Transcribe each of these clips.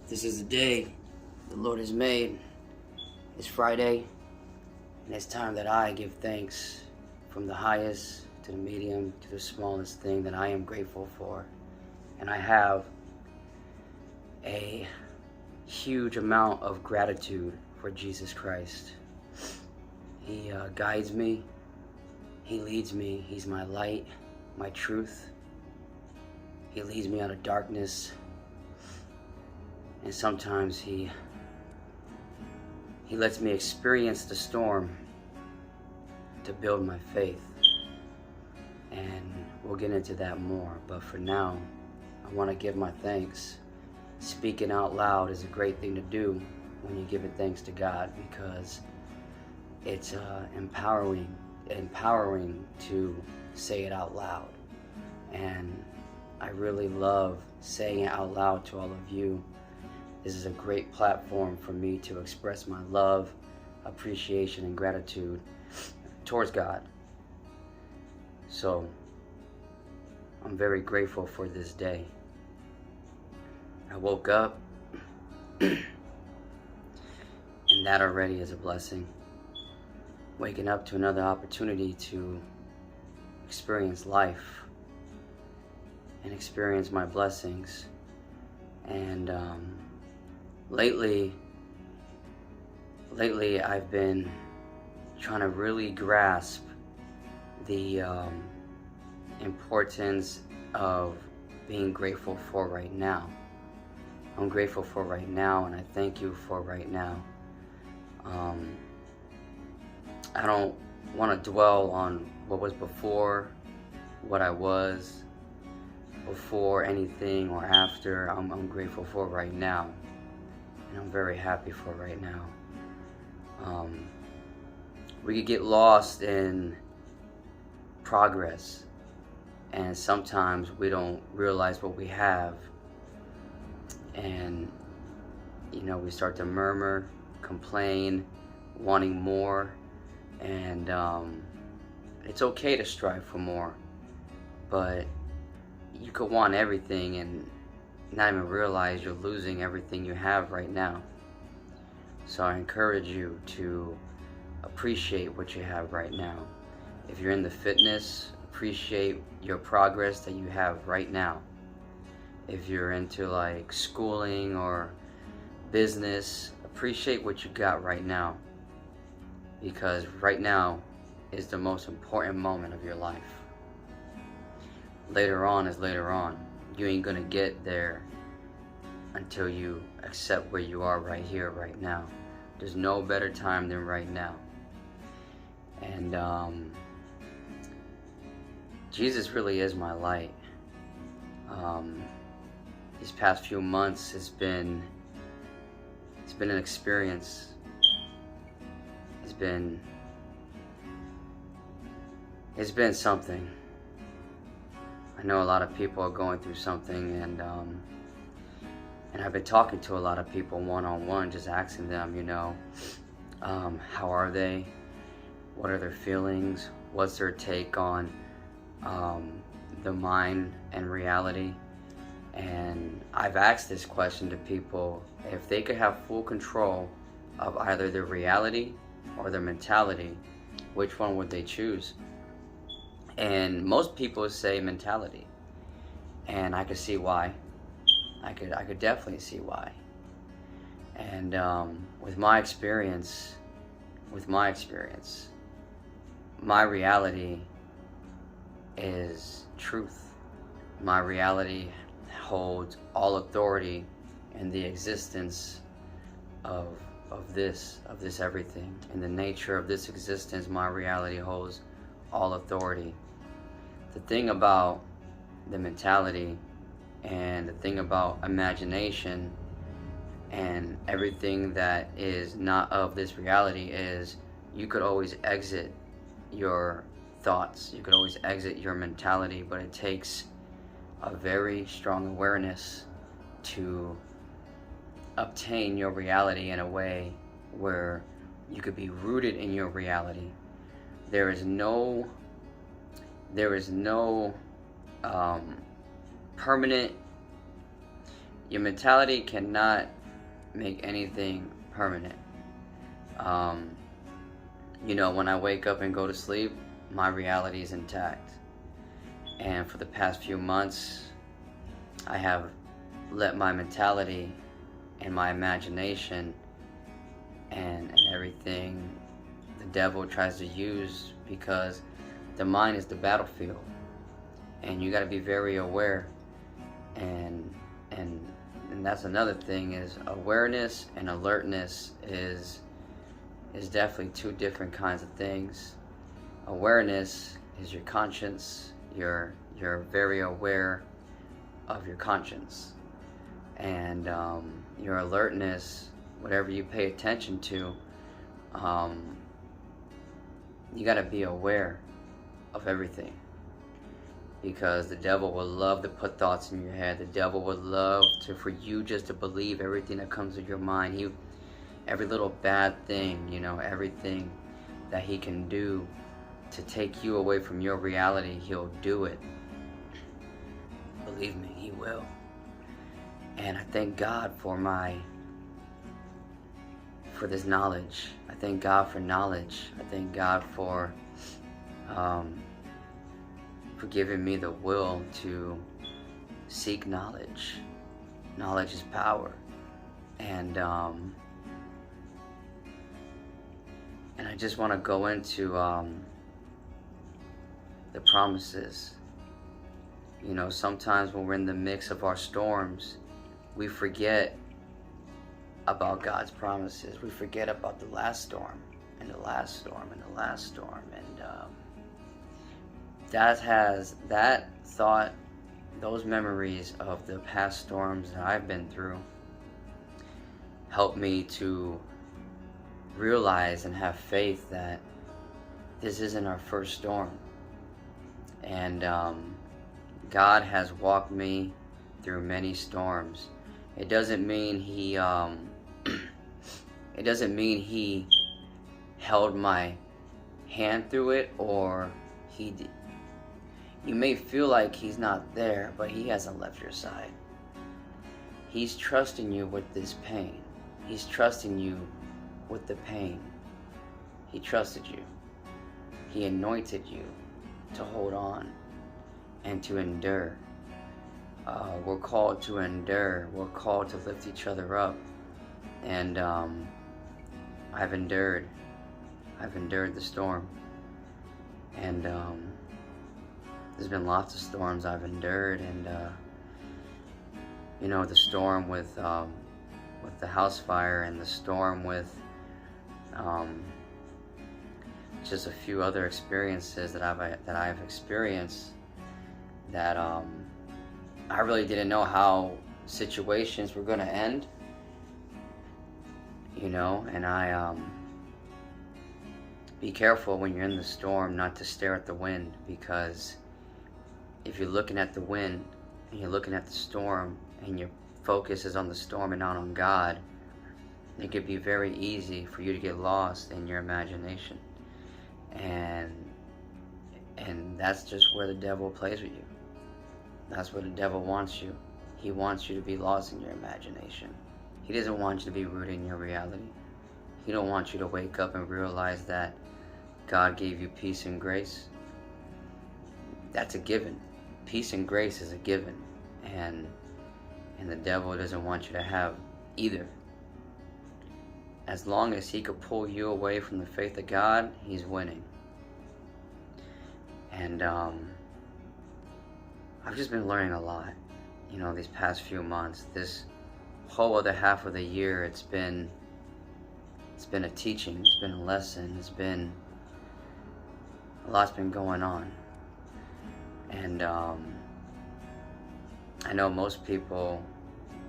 This is the day the Lord has made. It's Friday, and it's time that I give thanks from the highest to the medium to the smallest thing that I am grateful for. And I have a huge amount of gratitude for Jesus Christ. He guides me, He leads me, He's my light, my truth. He leads me out of darkness, and sometimes He lets me experience the storm to build my faith. And we'll get into that more, but for now, I want to give my thanks. Speaking out loud is a great thing to do when you give it thanks to God, because it's empowering to say it out loud. And I really love saying it out loud to all of you. This is a great platform for me to express my love, appreciation, and gratitude towards God. So I'm very grateful for this day. I woke up, and that already is a blessing. Waking up to another opportunity to experience life and experience my blessings. And lately I've been trying to really grasp the importance of being grateful for right now. I'm grateful for right now, and I thank you for right now. I don't want to dwell on what was before, what I was before anything or after. I'm grateful for right now, and I'm very happy for right now. We could get lost in progress, and sometimes we don't realize what we have, and we start to murmur, complain, wanting more. And it's okay to strive for more, but you could want everything and not even realize you're losing everything you have right now. So I encourage you to appreciate what you have right now. If you're in the fitness, appreciate your progress that you have right now. If you're into like schooling or business, appreciate what you got right now, because right now is the most important moment of your life. Later on is later on. You ain't gonna get there until you accept where you are right here, right now. There's no better time than right now. And Jesus really is my light. These past few months it's been an experience. It's been something. I know a lot of people are going through something, and I've been talking to a lot of people one-on-one, just asking them, how are they? What are their feelings? What's their take on the mind and reality? And I've asked this question to people: if they could have full control of either their reality or their mentality, which one would they choose? And most people say mentality, and I could see why. I could definitely see why. And with my experience, my reality is truth. My reality holds all authority in the existence of this everything. In the nature of this existence, my reality holds all authority. The thing about the mentality and the thing about imagination and everything that is not of this reality is you could always exit your thoughts, you could always exit your mentality, but it takes a very strong awareness to obtain your reality in a way where you could be rooted in your reality. There is no permanent your mentality cannot make anything permanent. You know, when I wake up and go to sleep, my reality is intact. And for the past few months, I have let my mentality and my imagination and everything the devil tries to use, because the mind is the battlefield, and you got to be very aware. And that's another thing, is awareness and alertness is definitely two different kinds of things. Awareness is your conscience. You're very aware of your conscience, and your alertness, whatever you pay attention to, you got to be aware of everything, because the devil would love to put thoughts in your head. The devil would love for you just to believe everything that comes to your mind. Every little bad thing, you know, everything that he can do to take you away from your reality, he'll do it. Believe me, he will. And I thank God for this knowledge. I thank God for knowledge. I thank God for giving me the will to seek knowledge. Knowledge is power. And I just want to go into the promises. You know, sometimes when we're in the mix of our storms, we forget about God's promises. We forget about the last storm, and the last storm, and the last storm. And that thought, those memories of the past storms that I've been through, helped me to realize and have faith that this isn't our first storm. And God has walked me through many storms. It doesn't mean he held my hand through it, or you may feel like he's not there, but he hasn't left your side. He's trusting you with this pain. He's trusting you with the pain. He trusted you. He anointed you to hold on and to endure. We're called to endure. We're called to lift each other up. And I've endured the storm. And there's been lots of storms I've endured. And you know, the storm with the house fire, and the storm with just a few other experiences that I've experienced, that I really didn't know how situations were going to end, you know. And I be careful when you're in the storm not to stare at the wind, because if you're looking at the wind and you're looking at the storm, and your focus is on the storm and not on God, it could be very easy for you to get lost in your imagination. And that's just where the devil plays with you. That's where the devil wants you. He wants you to be lost in your imagination. He doesn't want you to be rooted in your reality. He don't want you to wake up and realize that God gave you peace and grace. That's a given. Peace and grace is a given. And the devil doesn't want you to have either. As long as he could pull you away from the faith of God, he's winning. And I've just been learning a lot, you know, these past few months. This whole other half of the year, it's been a teaching, it's been a lesson, a lot's been going on. And I know most people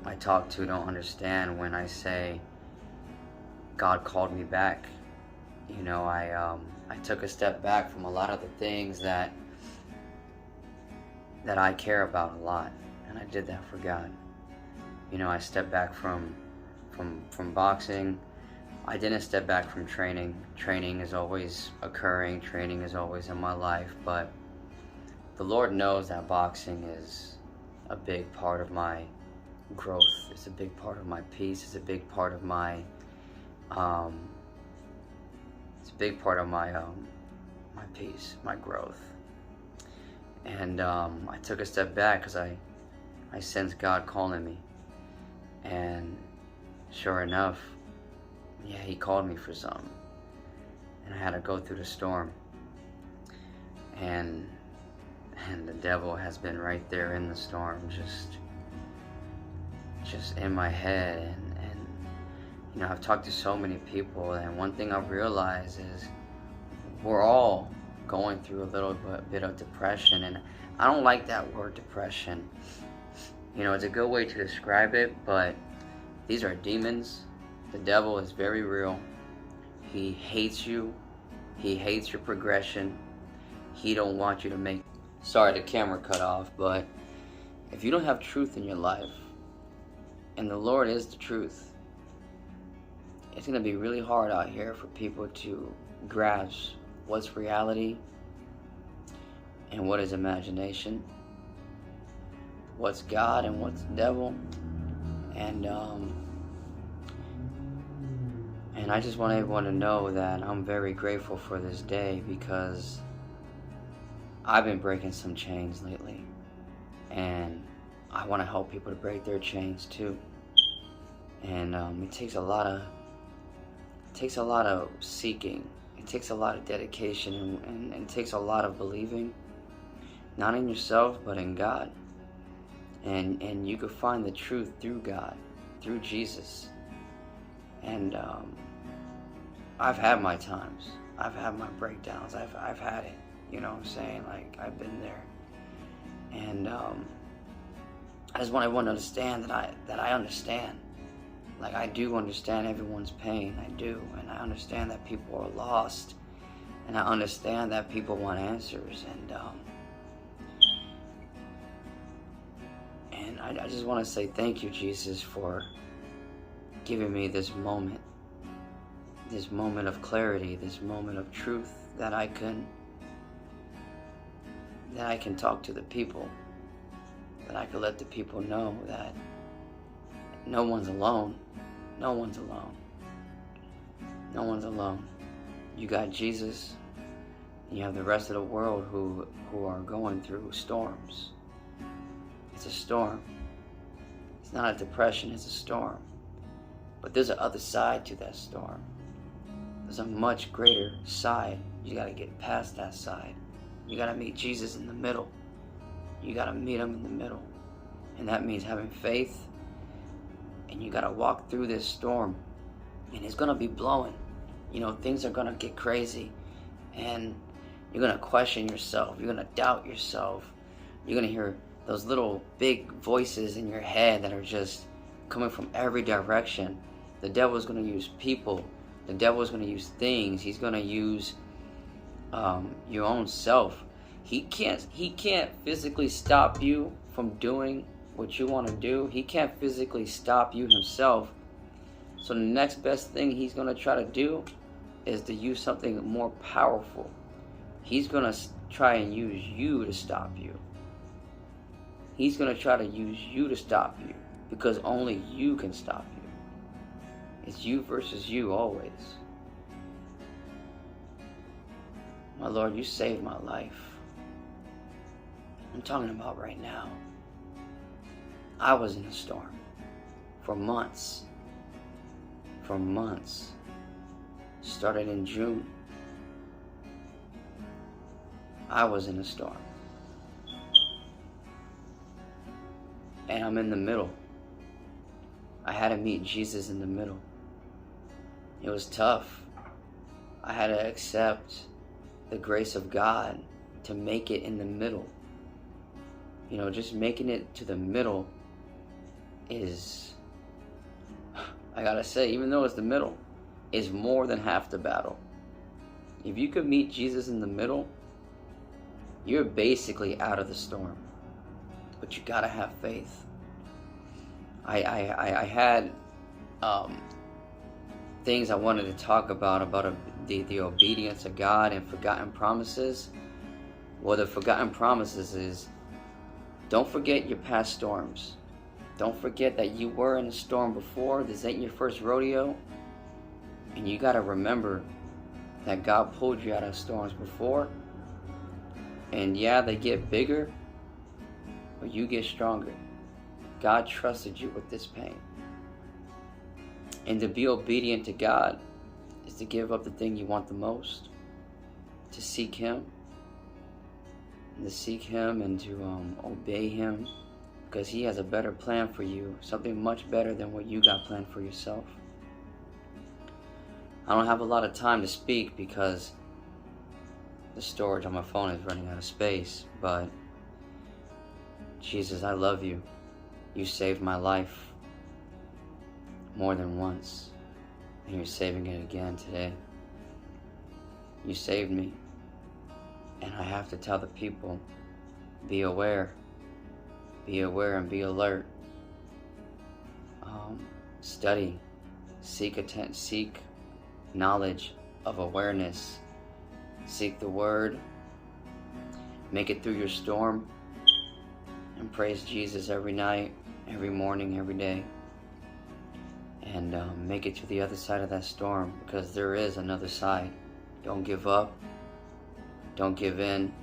I talk to don't understand when I say God called me back. You know, I took a step back from a lot of the things that I care about a lot, and I did that for God. You know, I stepped back from boxing. I didn't step back from training. Training is always occurring. Training is always in my life, but the Lord knows that boxing is a big part of my growth. It's a big part of my peace. It's a big part of my my peace, my growth. And I took a step back because I sensed God calling me, and sure enough, yeah, He called me for something, and I had to go through the storm. And the devil has been right there in the storm, just in my head. And you know, I've talked to so many people, and one thing I've realized is we're all going through a little bit of depression. And I don't like that word depression. You know, it's a good way to describe it, but these are demons. The devil is very real. He hates you. He hates your progression. He don't want you to make... Sorry, the camera cut off, but if you don't have truth in your life, and the Lord is the truth, it's going to be really hard out here for people to grasp what's reality and what is imagination, what's God and what's the devil. And I just want everyone to know that I'm very grateful for this day, because I've been breaking some chains lately, and I want to help people to break their chains too. And it takes a lot of seeking. It takes a lot of dedication, and it takes a lot of believing, not in yourself but in God. And you can find the truth through God, through Jesus. And I've had my times. I've had my breakdowns. I've had it. You know what I'm saying? Like, I've been there. And I just want everyone to understand that I understand. Like, I do understand everyone's pain. I do. And I understand that people are lost. And I understand that people want answers. And I just want to say thank you, Jesus, for giving me this moment of clarity, this moment of truth, that I can talk to the people, that I can let the people know that no one's alone. No one's alone. No one's alone. You got Jesus, and you have the rest of the world who are going through storms. It's a storm. It's not a depression, it's a storm. But there's an other side to that storm. There's a much greater side. You got to get past that side. You got to meet Jesus in the middle. You got to meet Him in the middle. And that means having faith. And you got to walk through this storm. And it's going to be blowing. You know, things are going to get crazy. And you're going to question yourself. You're going to doubt yourself. You're going to hear those little big voices in your head that are just coming from every direction. The devil is going to use people. The devil is going to use things. He's going to use your own self. He can't physically stop you from doing what you want to do. He can't physically stop you himself. So the next best thing he's going to try to do is to use something more powerful. He's going to try and use you to stop you. He's going to try to use you to stop you, because only you can stop you. It's you versus you always. My Lord, you saved my life. I'm talking about right now. I was in a storm for months. For months. Started in June. I was in a storm. And I'm in the middle. I had to meet Jesus in the middle. It was tough. I had to accept the grace of God to make it in the middle. You know, just making it to the middle is, I gotta say, even though it's the middle, is more than half the battle. If you could meet Jesus in the middle, you're basically out of the storm. But you gotta have faith. I had things I wanted to talk about the obedience of God and forgotten promises. Well, the forgotten promises is, don't forget your past storms. Don't forget that you were in a storm before. This ain't your first rodeo. And you got to remember that God pulled you out of storms before. And yeah, they get bigger, but you get stronger. God trusted you with this pain. And to be obedient to God is to give up the thing you want the most, to seek Him, and to obey Him, because He has a better plan for you, something much better than what you got planned for yourself. I don't have a lot of time to speak because the storage on my phone is running out of space, but Jesus, I love you. You saved my life more than once, and you're saving it again today. You saved me, and I have to tell the people, be aware and be alert. Study, seek knowledge of awareness, seek the Word, make it through your storm, and praise Jesus every night, every morning, every day. And make it to the other side of that storm, because there is another side. Don't give up. Don't give in.